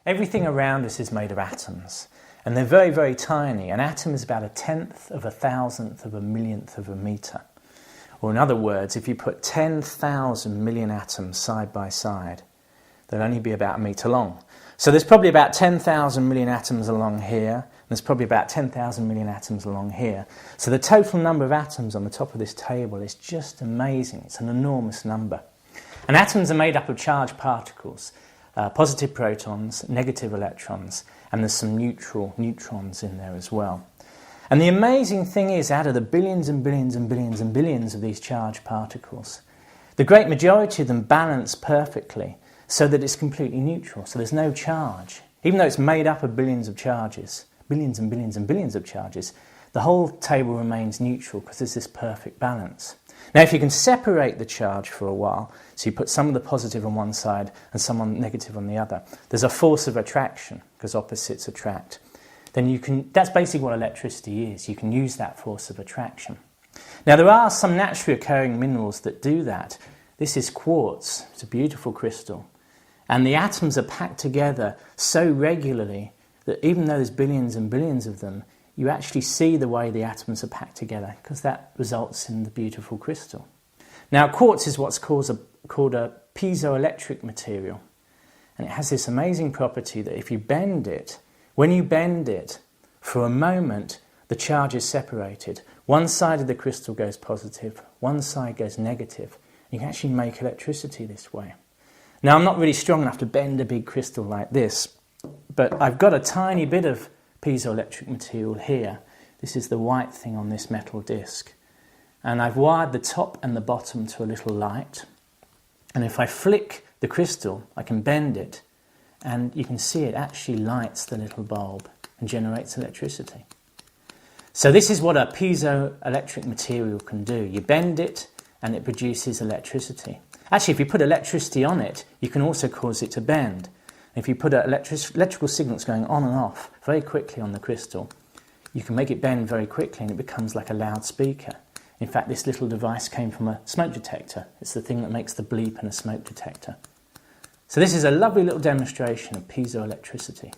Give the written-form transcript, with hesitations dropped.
Everything around us is made of atoms, and they're very, very tiny. An atom is about 1/10 of a 1,000th of a millionth of a metre. Or in other words, if you put 10,000 million atoms side by side, they'll only be about a metre long. So there's probably about 10,000 million atoms along here, and there's probably about 10,000 million atoms along here. So the total number of atoms on the top of this table is just amazing. It's an enormous number. And atoms are made up of charged particles. Positive protons, negative electrons, and there's some neutral neutrons in there as well. And the amazing thing is, out of the billions and billions and billions and billions of these charged particles, the great majority of them balance perfectly so that it's completely neutral, so there's no charge. Even though it's made up of billions of charges, billions and billions and billions of charges, the whole table remains neutral because there's this perfect balance. Now, if you can separate the charge for a while, so you put some of the positive on one side and some on negative on the other, there's a force of attraction because opposites attract. Then you can, that's basically what electricity is. You can use that force of attraction. Now, there are some naturally occurring minerals that do that. This is quartz. It's a beautiful crystal. And the atoms are packed together so regularly that even though there's billions and billions of them, you actually see the way the atoms are packed together because that results in the beautiful crystal. Now, quartz is what's called a piezoelectric material. And it has this amazing property that if you bend it, when you bend it, for a moment, the charge is separated. One side of the crystal goes positive, one side goes negative. You can actually make electricity this way. Now, I'm not really strong enough to bend a big crystal like this, but I've got a tiny bit of piezoelectric material here. This is the white thing on this metal disc. And I've wired the top and the bottom to a little light. And if I flick the crystal, I can bend it, and you can see it actually lights the little bulb and generates electricity. So this is what a piezoelectric material can do. You bend it and it produces electricity. Actually, if you put electricity on it, you can also cause it to bend. If you put electrical signals going on and off very quickly on the crystal, you can make it bend very quickly and it becomes like a loudspeaker. In fact, this little device came from a smoke detector. It's the thing that makes the bleep in a smoke detector. So this is a lovely little demonstration of piezoelectricity.